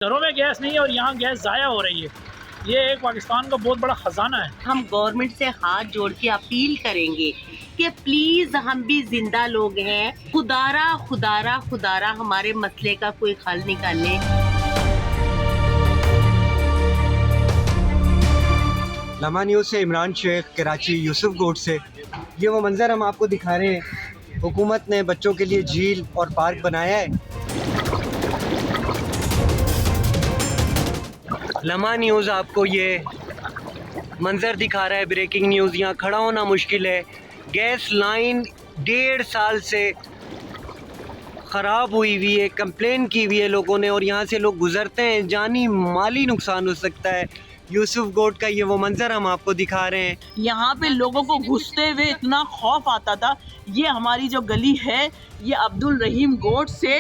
घरों में गैस नहीं है और यहाँ गैस ज़ाया हो रही है। ये एक पाकिस्तान का बहुत बड़ा ख़जाना है। हम गवर्नमेंट से हाथ जोड़ के अपील करेंगे कि प्लीज हम भी जिंदा लोग हैं, खुदारा खुदारा खुदारा हमारे मसले का कोई हल निकाले। लम्हा न्यूज़ से इमरान शेख, कराची यूसुफ गोट से। ये वो मंज़र हम आपको दिखा रहे हैं। हुकूमत ने बच्चों के लिए झील और पार्क बनाया है। लम्हा न्यूज़ आपको ये मंज़र दिखा रहा है। Breaking news. यहाँ खड़ा होना मुश्किल है। गैस लाइन 1.5 साल से ख़राब हुई हुई है, कंप्लेन की हुई है लोगों ने, और यहाँ से लोग गुज़रते हैं, जानी माली नुकसान हो सकता है। यूसुफ गोट का ये वो मंज़र हम आपको दिखा रहे हैं। यहाँ पे लोगों को घुसते हुए इतना खौफ आता था। ये हमारी जो गली है, ये अब्दुल रहीम गोट से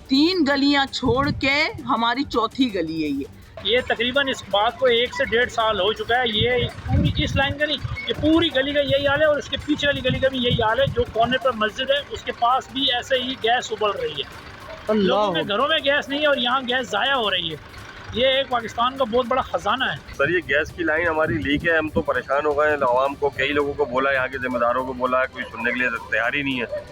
3 गलियाँ छोड़ के हमारी चौथी गली है। ये तकरीबन इस बात को 1 से 1.5 साल हो चुका है। ये पूरी इस लाइन का नहीं, ये पूरी गली का यही हाल है और उसके पीछे वाली गली का भी यही हाल है। जो कोने पर मस्जिद है उसके पास भी ऐसे ही गैस उबल रही है। लोगों के घरों में गैस नहीं है और यहाँ गैस ज़ाया हो रही है। ये एक पाकिस्तान का बहुत बड़ा ख़जाना है। सर, ये गैस की लाइन हमारी लीक है। हम तो परेशान हो गए हैं। आवाम को, कई लोगों को बोला, यहाँ के जिम्मेदारों को बोला है, कोई सुनने के लिए तैयार ही नहीं है।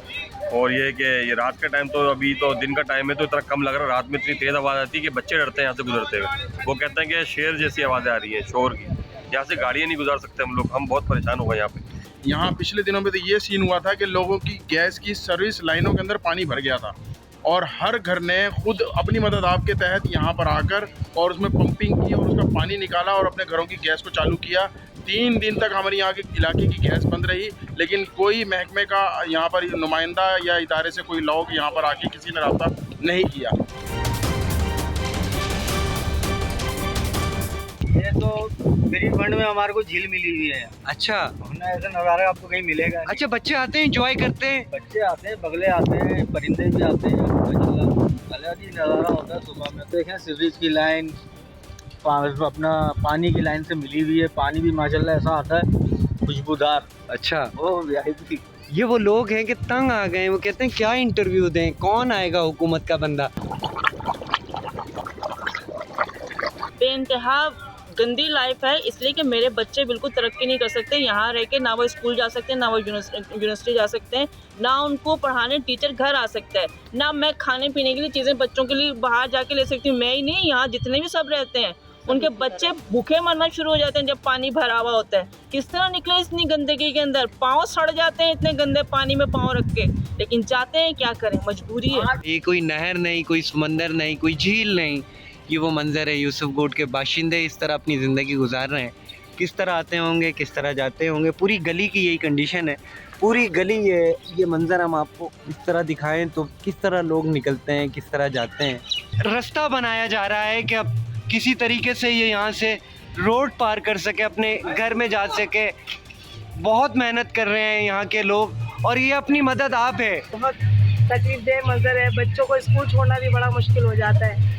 और ये कि ये रात का टाइम, तो अभी तो दिन का टाइम है तो इतना कम लग रहा है। रात में इतनी तेज़ आवाज़ आती है कि बच्चे डरते हैं यहाँ से गुजरते हुए। वो कहते हैं कि शेर जैसी आवाज़ें आ रही हैं, शोर की। यहाँ से गाड़ियाँ नहीं गुजार सकते हम लोग। हम बहुत परेशान हो गए यहाँ पे। यहाँ पिछले दिनों में तो ये सीन हुआ था कि लोगों की गैस की सर्विस लाइनों के अंदर पानी भर गया था और हर घर ने खुद अपनी मदद आपके तहत यहाँ पर आकर और उसमें पंपिंग की और उसका पानी निकाला और अपने घरों की गैस को चालू किया। 3 दिन तक हमारे यहाँ के इलाके की गैस बंद रही, लेकिन कोई महकमे का यहाँ पर नुमाइंदा या इदारे से कोई लोग यहाँ पर आके किसी ने रब्ता नहीं किया। ये तो फ्री फंड में हमारे को झील मिली हुई है। अच्छा, ऐसा नज़ारा आपको कहीं मिलेगा नहीं। अच्छा, बच्चे आते हैं, एंजॉय करते हैं। बच्चे आते हैं, बगले आते हैं, परिंदे भी आते हैं। माशाल्लाह अलग ही नज़ारा होता है सुबह में। देखें, सीवरेज की लाइन अपना पानी की लाइन से मिली हुई है। पानी भी माशाल्लाह ऐसा आता है खुशबूदार। अच्छा, वो वीआईपी। ये वो लोग हैं कि तंग आ गए हैं। वो कहते हैं क्या इंटरव्यू दें, कौन आएगा हुकूमत का बंदा। बेइंतहा गंदी लाइफ है, इसलिए कि मेरे बच्चे बिल्कुल तरक्की नहीं कर सकते यहाँ रह के। ना वो स्कूल जा सकते हैं, ना वो यूनिवर्सिटी जा सकते हैं, ना उनको पढ़ाने टीचर घर आ सकता है, ना मैं खाने पीने के लिए चीज़ें बच्चों के लिए बाहर जाके ले सकती हूँ। मैं ही नहीं, यहाँ जितने भी सब रहते हैं उनके बच्चे भूखे मरना शुरू हो जाते हैं जब पानी भरा हुआ होता है। किस तरह निकले इतनी गंदगी के अंदर, पाँव सड़ जाते हैं इतने गंदे पानी में पाँव रख के, लेकिन जाते हैं, क्या करें, मजबूरी है। ये कोई नहर नहीं, कोई समंदर नहीं, कोई झील नहीं। ये वो मंज़र है। यूसुफ गोट के बाशिंदे इस तरह अपनी ज़िंदगी गुजार रहे हैं। किस तरह आते होंगे, किस तरह जाते होंगे। पूरी गली की यही कंडीशन है। पूरी गली ये मंज़र हम आपको इस तरह दिखाएं तो किस तरह लोग निकलते हैं, किस तरह जाते हैं। रास्ता बनाया जा रहा है कि अब किसी तरीके से ये यहाँ से रोड पार कर सके, अपने घर में जा सके। बहुत मेहनत कर रहे हैं यहाँ के लोग और ये अपनी मदद आप है। बहुत तकलीफदेह मंजर है। बच्चों को स्कूल छोड़ना भी बड़ा मुश्किल हो जाता है।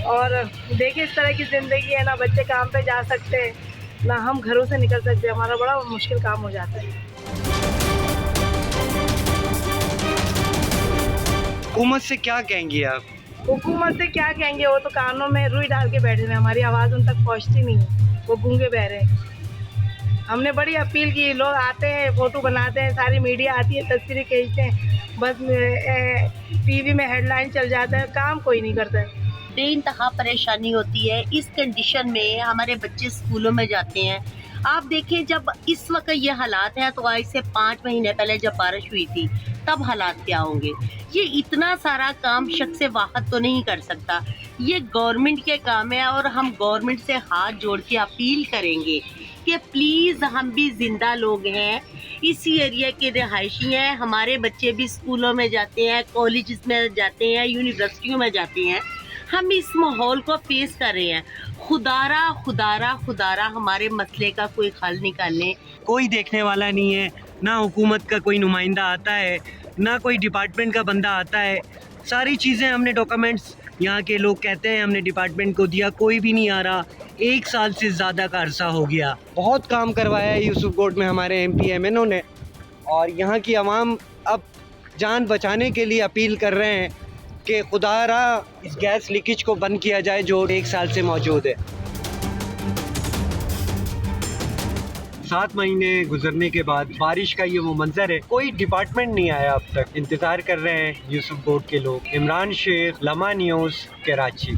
और देखिए, इस तरह की ज़िंदगी है, ना बच्चे काम पे जा सकते, ना हम घरों से निकल सकते। हमारा बड़ा मुश्किल काम हो जाता है। हुकूमत से क्या कहेंगे आप? हुकूमत से क्या कहेंगे, वो तो कानों में रुई डाल के बैठे हुए। हमारी आवाज़ उन तक पहुंचती नहीं है, वो गूंगे बहरे हैं। हमने बड़ी अपील की, लोग आते हैं, फ़ोटो बनाते हैं, सारी मीडिया आती है, तस्वीरें खींचते हैं, बस टीवी में हेडलाइन चल जाता है, काम कोई नहीं करता है। बेइंतहा परेशानी होती है। इस कंडीशन में हमारे बच्चे स्कूलों में जाते हैं। आप देखें, जब इस वक्त ये हालात हैं तो आज से 5 महीने पहले जब बारिश हुई थी तब हालात क्या होंगे। ये इतना सारा काम शख्स वाहद तो नहीं कर सकता, ये गवर्नमेंट के काम है। और हम गवर्नमेंट से हाथ जोड़ के अपील करेंगे कि प्लीज़ हम भी ज़िंदा लोग हैं, इसी एरिया के रिहायशी हैं, हमारे बच्चे भी स्कूलों में जाते हैं, कॉलेज में जाते हैं, यूनिवर्सिटियों में जाते हैं। हम इस माहौल को फेस कर रहे हैं। खुदारा खुदारा खुदारा हमारे मसले का कोई हल निकालें। कोई देखने वाला नहीं है, ना हुकूमत का कोई नुमाइंदा आता है, ना कोई डिपार्टमेंट का बंदा आता है। सारी चीज़ें हमने डॉक्यूमेंट्स, यहाँ के लोग कहते हैं हमने डिपार्टमेंट को दिया, कोई भी नहीं आ रहा। 1 साल से ज़्यादा का अरसा हो गया। बहुत काम करवाया है यूसुफ गोट में हमारे MP MNO ने, और यहाँ की आवाम अब जान बचाने के लिए अपील कर रहे हैं कि खुदारा इस गैस लीकेज को बंद किया जाए जो 1 साल से मौजूद है। 7 महीने गुजरने के बाद बारिश का ये वो मंजर है, कोई डिपार्टमेंट नहीं आया अब तक। इंतज़ार कर रहे हैं यूसुफ बोर्ड के लोग। इमरान शेख, लम्हा न्यूज़, कराची।